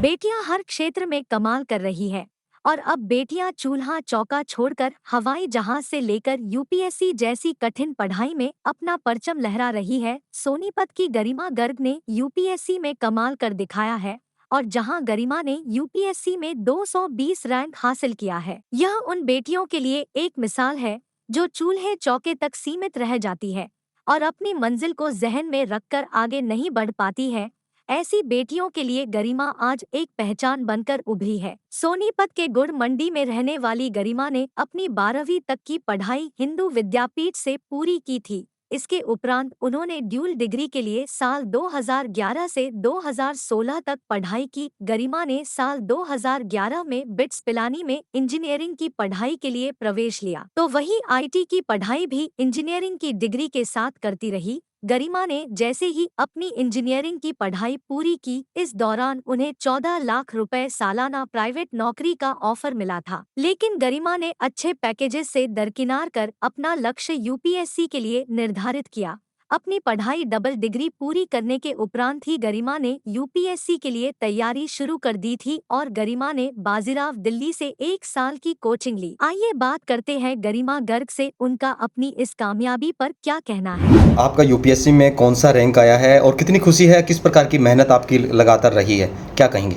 बेटियां हर क्षेत्र में कमाल कर रही है और अब बेटियां चूल्हा चौका छोड़कर हवाई जहाज से लेकर यूपीएससी जैसी कठिन पढ़ाई में अपना परचम लहरा रही है। सोनीपत की गरिमा गर्ग ने यूपीएससी में कमाल कर दिखाया है और जहां गरिमा ने यूपीएससी में 220 रैंक हासिल किया है, यह उन बेटियों के लिए एक मिसाल है जो चूल्हे चौके तक सीमित रह जाती है और अपनी मंजिल को जहन में रखकर आगे नहीं बढ़ पाती है। ऐसी बेटियों के लिए गरिमा आज एक पहचान बनकर उभरी है। सोनीपत के गुड़ मंडी में रहने वाली गरिमा ने अपनी 12वीं तक की पढ़ाई हिंदू विद्यापीठ से पूरी की थी। इसके उपरांत उन्होंने ड्यूल डिग्री के लिए साल 2011 से 2016 तक पढ़ाई की। गरिमा ने साल 2011 में बिट्स पिलानी में इंजीनियरिंग की पढ़ाई के लिए प्रवेश लिया, तो वहीं आईटी की पढ़ाई भी इंजीनियरिंग की डिग्री के साथ करती रही। गरिमा ने जैसे ही अपनी इंजीनियरिंग की पढ़ाई पूरी की, इस दौरान उन्हें 14 लाख रुपए सालाना प्राइवेट नौकरी का ऑफर मिला था। लेकिन गरिमा ने अच्छे पैकेजेस से दरकिनार कर अपना लक्ष्य यूपीएससी के लिए निर्धारित किया। अपनी पढ़ाई डबल डिग्री पूरी करने के उपरांत ही गरिमा ने यूपीएससी के लिए तैयारी शुरू कर दी थी और गरिमा ने बाजीराव दिल्ली से 1 साल की कोचिंग ली। आइए बात करते हैं गरिमा गर्ग से, उनका अपनी इस कामयाबी पर क्या कहना है। आपका यूपीएससी में कौन सा रैंक आया है और कितनी खुशी है, किस प्रकार की मेहनत आपकी लगातार रही है, क्या कहेंगे?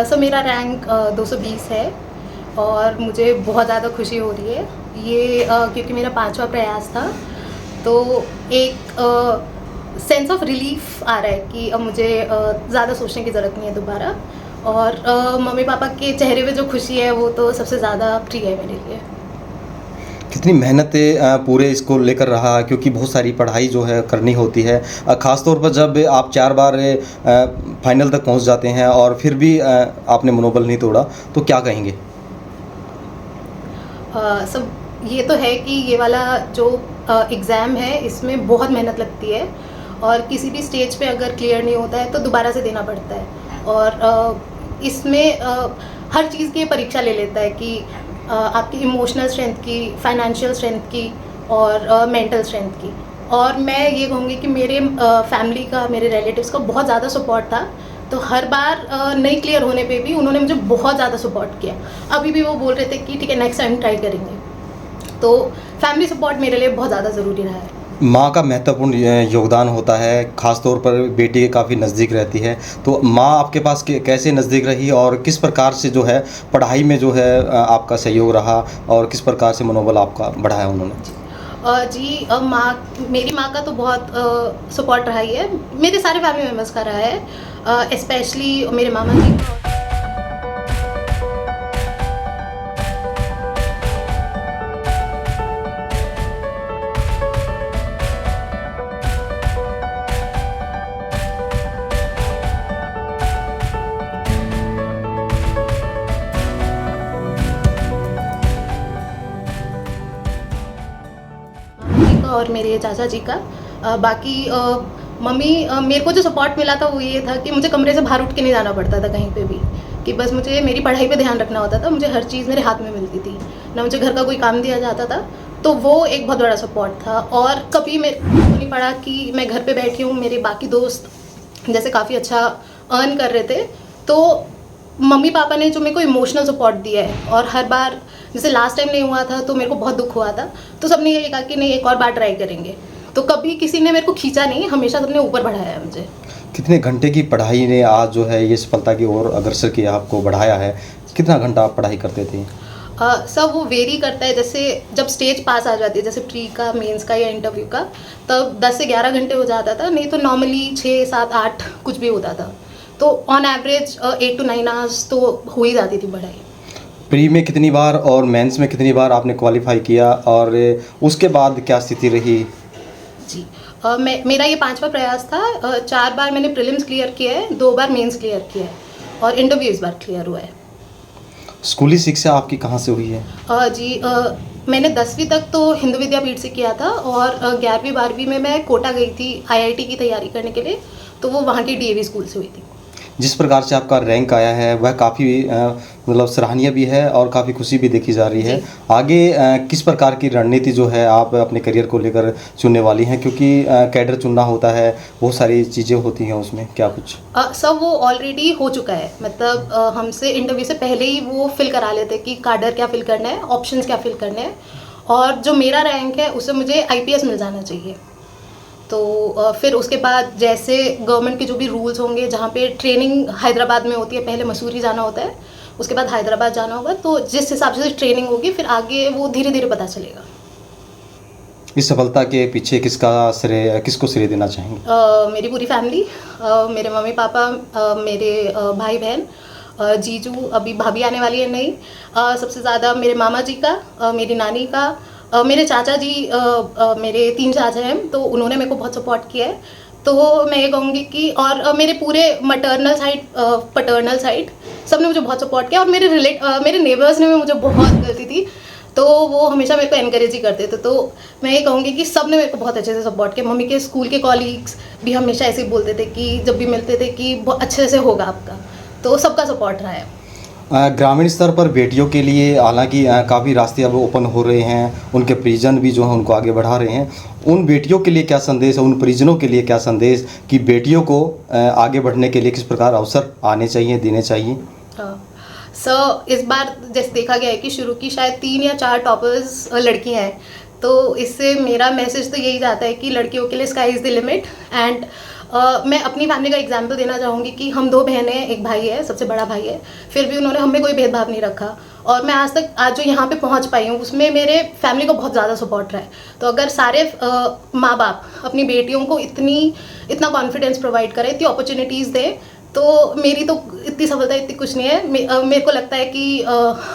सर मेरा रैंक 220 है और मुझे बहुत ज़्यादा खुशी हो रही है ये क्योंकि मेरा 5वां प्रयास था, तो एक सेंस ऑफ रिलीफ आ रहा है कि अब मुझे ज़्यादा सोचने की ज़रूरत नहीं है दोबारा। और मम्मी पापा के चेहरे पे जो खुशी है वो तो सबसे ज़्यादा प्रिय है मेरे लिए। कितनी मेहनत पूरे इसको लेकर रहा, क्योंकि बहुत सारी पढ़ाई जो है करनी होती है, ख़ास तौर पर जब आप 4 बार फाइनल तक पहुंच जाते हैं और फिर भी आपने मनोबल नहीं तोड़ा, तो क्या कहेंगे? सब ये तो है कि ये वाला जो एग्ज़ाम है इसमें बहुत मेहनत लगती है और किसी भी स्टेज पे अगर क्लियर नहीं होता है तो दोबारा से देना पड़ता है। और इसमें हर चीज़ की परीक्षा ले लेता है कि आपकी इमोशनल स्ट्रेंथ की, फाइनेंशियल स्ट्रेंथ की और मेंटल स्ट्रेंथ की। और मैं ये कहूँगी कि मेरे फैमिली का, मेरे रिलेटिव्स का बहुत ज़्यादा सपोर्ट था, तो हर बार नहीं क्लियर होने पे भी उन्होंने मुझे बहुत ज़्यादा सपोर्ट किया। अभी भी वो बोल रहे थे कि ठीक है नेक्स्ट टाइम ट्राई करेंगे। तो फैमिली सपोर्ट मेरे लिए बहुत ज़्यादा ज़रूरी रहा है। माँ का महत्वपूर्ण योगदान होता है, ख़ास तौर पर बेटी के काफ़ी नज़दीक रहती है, तो माँ आपके पास कैसे नज़दीक रही और किस प्रकार से जो है पढ़ाई में जो है आपका सहयोग रहा और किस प्रकार से मनोबल आपका बढ़ाया उन्होंने? मेरी माँ का तो बहुत सपोर्ट रहा ही है, मेरे सारे फैमिली मेम्बर्स का रहा है, स्पेशली मेरे मामा जी का। और मेरे चाचा जी का। बाकी मम्मी, मेरे को जो सपोर्ट मिला था वो ये था कि मुझे कमरे से बाहर उठ के नहीं जाना पड़ता था कहीं पे भी, कि बस मुझे मेरी पढ़ाई पे ध्यान रखना होता था। मुझे हर चीज़ मेरे हाथ में मिलती थी, ना मुझे घर का कोई काम दिया जाता था, तो वो एक बहुत बड़ा सपोर्ट था। और कभी मेरे को नहीं पड़ा कि मैं घर पे बैठी हूँ, मेरे बाकी दोस्त जैसे काफ़ी अच्छा अर्न कर रहे थे, तो मम्मी पापा ने जो मेरे को इमोशनल सपोर्ट दिया है। और हर बार जैसे लास्ट टाइम नहीं हुआ था तो मेरे को बहुत दुख हुआ था, तो सबने ये कहा कि नहीं एक और बार ट्राई करेंगे, तो कभी किसी ने मेरे को खींचा नहीं, हमेशा सबने ऊपर बढ़ाया है मुझे। कितने घंटे की पढ़ाई ने आज जो है ये सफलता की ओर अग्रसर किया, आपको बढ़ाया है? कितना घंटा आप पढ़ाई करते थे? सब वो वेरी करता है, जैसे जब स्टेज पास आ जाती है, जैसे प्री का, मेंस का या इंटरव्यू का, तब 10 से 11 घंटे हो जाता था, नहीं तो नॉर्मली 6, 7, 8 कुछ भी होता था। तो ऑन एवरेज 8 to 9 आवर्स तो हो ही जाती थी पढ़ाई। प्री में कितनी बार और मेंस में कितनी बार आपने क्वालिफाई किया और उसके बाद क्या स्थिति रही? जी, मेरा ये 5वां प्रयास था। 4 बार मैंने प्रीलिम्स क्लियर किया है, 2 बार मेंस क्लियर किया है और इंटरव्यू इस बार क्लियर हुआ है। स्कूली शिक्षा आपकी कहाँ से हुई है? मैंने 10वीं तक तो हिंदू विद्यापीठ से किया था और 11वीं 12वीं में मैं कोटा गई थी आईआईटी की तैयारी करने के लिए, तो वो वहाँ की डीएवी स्कूल से हुई थी। जिस प्रकार से आपका रैंक आया है वह काफ़ी मतलब सराहनीय भी है और काफ़ी खुशी भी देखी जा रही है। जी। आगे किस प्रकार की रणनीति जो है आप अपने करियर को लेकर चुनने वाली हैं? क्योंकि कैडर चुनना होता है, बहुत सारी चीज़ें होती हैं उसमें, क्या कुछ? सब वो ऑलरेडी हो चुका है, मतलब हमसे इंटरव्यू से पहले ही वो फिल करा लेते कि कार्डर क्या फिल करना है, ऑप्शंस क्या फिल करने हैं, और जो मेरा रैंक है उससे मुझे आईपीएस मिल जाना चाहिए। तो फिर उसके बाद जैसे गवर्नमेंट के जो भी रूल्स होंगे, जहाँ पे ट्रेनिंग हैदराबाद में होती है, पहले मसूरी जाना होता है, उसके बाद हैदराबाद जाना होगा, तो जिस हिसाब से ट्रेनिंग होगी फिर आगे वो धीरे धीरे पता चलेगा। इस सफलता के पीछे किसको श्रेय देना चाहेंगे? मेरी पूरी फैमिली, मेरे मम्मी पापा, मेरे भाई बहन, जीजू, अभी भाभी आने वाली है नई, सबसे ज़्यादा मेरे मामा जी का, मेरी नानी का, मेरे चाचा जी, मेरे 3 चाचा हैं, तो उन्होंने मेरे को बहुत सपोर्ट किया है। तो मैं ये कहूँगी कि और मेरे पूरे मैटरनल साइड, पैटर्नल साइड, सब ने मुझे बहुत सपोर्ट किया, और मेरे नेबर्स ने भी मुझे बहुत गलती थी, तो वो हमेशा मेरे को एनकरेज ही करते थे। तो मैं ये कहूँगी कि सब ने मेरे को बहुत अच्छे से सपोर्ट किया। मम्मी के स्कूल के कॉलीग्स भी हमेशा ऐसे ही बोलते थे कि जब भी मिलते थे कि बहुत अच्छे से होगा आपका, तो सबका सपोर्ट रहा है। ग्रामीण स्तर पर बेटियों के लिए हालांकि काफ़ी रास्ते अब ओपन हो रहे हैं, उनके परिजन भी जो हैं उनको आगे बढ़ा रहे हैं। उन बेटियों के लिए क्या संदेश है, उन परिजनों के लिए क्या संदेश कि बेटियों को आगे बढ़ने के लिए किस प्रकार अवसर आने चाहिए, देने चाहिए? सर, इस बार जैसे देखा गया है कि शुरू की शायद 3 या 4 टॉपर्स लड़कियां हैं, तो इससे मेरा मैसेज तो यही जाता है कि लड़कियों के लिए sky is the limit. And मैं अपनी फैमिली का एग्जांपल देना चाहूँगी कि हम 2 बहनें हैं, एक भाई है, सबसे बड़ा भाई है, फिर भी उन्होंने हमें कोई भेदभाव नहीं रखा, और मैं आज जो यहाँ पे पहुँच पाई हूँ उसमें मेरे फैमिली को बहुत ज़्यादा सपोर्ट रहा है। तो अगर सारे माँ बाप अपनी बेटियों को इतना कॉन्फिडेंस प्रोवाइड करें, इतनी अपॉर्चुनिटीज़ दें, तो मेरी तो इतनी सफलता इतनी कुछ नहीं है। मेरे को लगता है कि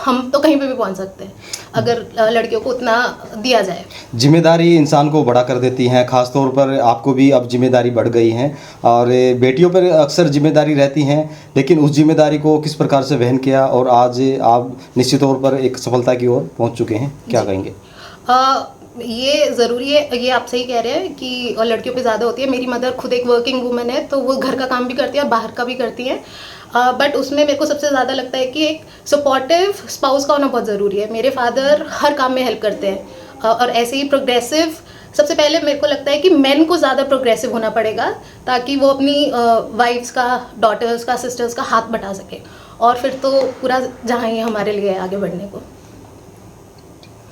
हम तो कहीं पे भी पहुंच सकते हैं अगर लड़कियों को उतना दिया जाए। जिम्मेदारी इंसान को बड़ा कर देती हैं, ख़ासतौर पर आपको भी अब जिम्मेदारी बढ़ गई है, और बेटियों पर अक्सर जिम्मेदारी रहती हैं, लेकिन उस जिम्मेदारी को किस प्रकार से वहन किया और आज आप निश्चित तौर पर एक सफलता की ओर पहुँच चुके हैं, क्या कहेंगे? ये ज़रूरी है, ये आप सही कह रहे हैं कि लड़कियों पे ज़्यादा होती है। मेरी मदर खुद एक वर्किंग वूमन है, तो वो घर का काम भी करती है और बाहर का भी करती हैं, बट उसमें मेरे को सबसे ज़्यादा लगता है कि एक सपोर्टिव स्पाउस का होना बहुत ज़रूरी है। मेरे फादर हर काम में हेल्प करते हैं, और ऐसे ही प्रोग्रेसिव, सबसे पहले मेरे को लगता है कि मेन को ज़्यादा प्रोग्रेसिव होना पड़ेगा, ताकि वो अपनी वाइफ्स का, डॉटर्स का, सिस्टर्स का हाथ बटा सके, और फिर तो पूरा जहाँ ही हमारे लिए आगे बढ़ने को।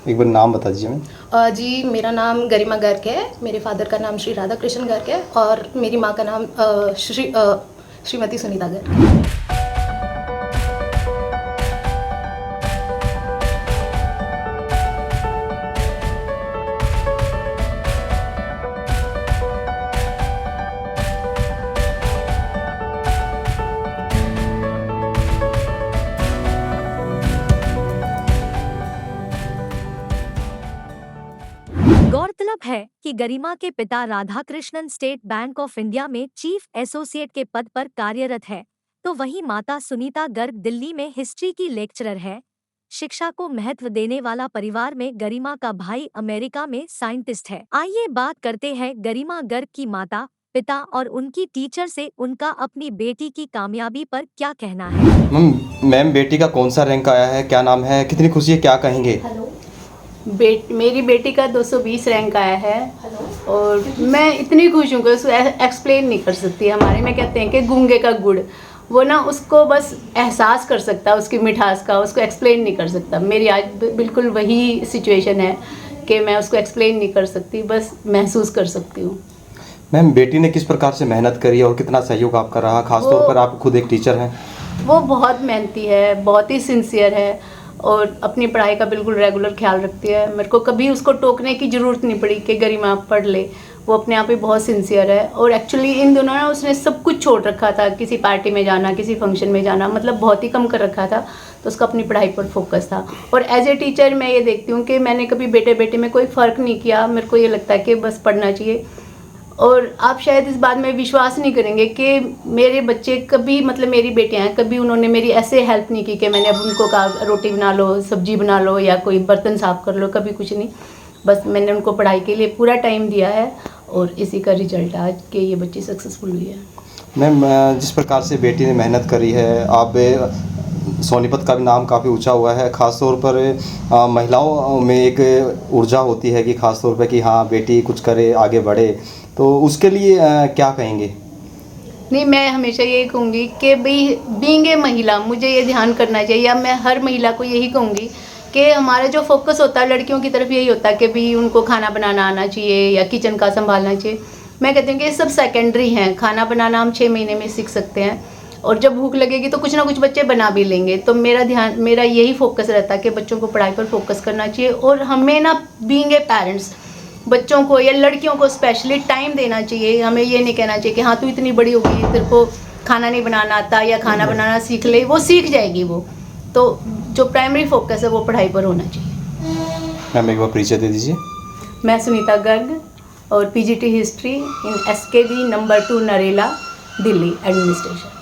एक बार नाम बता दीजिए मैम। जी, मेरा नाम गरिमा गर्ग है, मेरे फादर का नाम श्री राधा कृष्ण गर्ग है, और मेरी माँ का नाम श्रीमती सुनीता गर्ग है। गौरतलब है कि गरिमा के पिता Radhakrishnan state bank of India में चीफ एसोसिएट के पद पर कार्यरत है, तो वहीं माता सुनीता गर्ग दिल्ली में हिस्ट्री की लेक्चरर है। शिक्षा को महत्व देने वाला परिवार में गरिमा का भाई अमेरिका में साइंटिस्ट है। आइए बात करते हैं गरिमा गर्ग की माता, पिता और उनकी टीचर से उनका अपनी बेटी की कामयाबी पर क्या कहना है। मैम, बेटी का कौन सा रैंक आया है, क्या नाम है, कितनी खुशी है, क्या कहेंगे? मेरी बेटी का 220 रैंक आया है, और मैं इतनी खुश हूँ कि उसको एक्सप्लेन नहीं कर सकती। हमारे में कहते हैं कि गूंगे का गुड़, वो ना उसको बस एहसास कर सकता, उसकी मिठास का, उसको एक्सप्लेन नहीं कर सकता। मेरी आज बिल्कुल वही सिचुएशन है कि मैं उसको एक्सप्लेन नहीं कर सकती, बस महसूस कर सकती हूँ। मैम, बेटी ने किस प्रकार से मेहनत करी और कितना सहयोग आपका रहा, खासतौर पर आप खुद एक टीचर हैं? वो बहुत मेहनती है, बहुत ही सिंसियर है, और अपनी पढ़ाई का बिल्कुल रेगुलर ख्याल रखती है। मेरे को कभी उसको टोकने की ज़रूरत नहीं पड़ी कि गरिमा पढ़ ले, वो अपने आप ही बहुत सिंसियर है। और एक्चुअली इन दोनों ना उसने सब कुछ छोड़ रखा था, किसी पार्टी में जाना, किसी फंक्शन में जाना, मतलब बहुत ही कम कर रखा था, तो उसका अपनी पढ़ाई पर फोकस था। और एज ए टीचर मैं ये देखती हूँ कि मैंने कभी बेटे बेटे में कोई फ़र्क नहीं किया। मेरे को ये लगता है कि बस पढ़ना चाहिए। और आप शायद इस बात में विश्वास नहीं करेंगे कि मेरे बच्चे कभी, मतलब मेरी बेटियां हैं, कभी उन्होंने मेरी ऐसे हेल्प नहीं की कि मैंने अब उनको कहा रोटी बना लो, सब्जी बना लो, या कोई बर्तन साफ़ कर लो, कभी कुछ नहीं। बस मैंने उनको पढ़ाई के लिए पूरा टाइम दिया है, और इसी का रिजल्ट आज कि ये बच्ची सक्सेसफुल हुई है। मैम जिस प्रकार से बेटी ने मेहनत करी है, आप सोनीपत का भी नाम काफ़ी ऊंचा हुआ है, ख़ास तौर पर महिलाओं में एक ऊर्जा होती है कि ख़ास तौर पे कि हाँ बेटी कुछ करे, आगे बढ़े, तो उसके लिए क्या कहेंगे? नहीं, मैं हमेशा यही कहूँगी कि भाई बीइंग ए महिला मुझे ये ध्यान करना चाहिए, या मैं हर महिला को यही कहूँगी कि हमारा जो फोकस होता है लड़कियों की तरफ यही होता है कि भाई उनको खाना बनाना आना चाहिए या किचन का संभालना चाहिए। मैं कहती हूँ कि ये सब सेकेंडरी हैं। खाना बनाना हम 6 महीने में सीख सकते हैं, और जब भूख लगेगी तो कुछ ना कुछ बच्चे बना भी लेंगे। तो मेरा यही फोकस रहता है कि बच्चों को पढ़ाई पर फोकस करना चाहिए, और हमें ना बीइंग ए पेरेंट्स बच्चों को या लड़कियों को स्पेशली टाइम देना चाहिए। हमें ये नहीं कहना चाहिए कि हाँ तू इतनी बड़ी हो गई, तेरे को खाना नहीं बनाना आता या खाना बनाना सीख ले, वो सीख जाएगी वो। तो जो प्राइमरी फोकस है वो पढ़ाई पर होना चाहिए। मैम एक बार परिचय दे दीजिए। मैं सुनीता गर्ग और PGT history in SKV number 2 Narela, Delhi administration.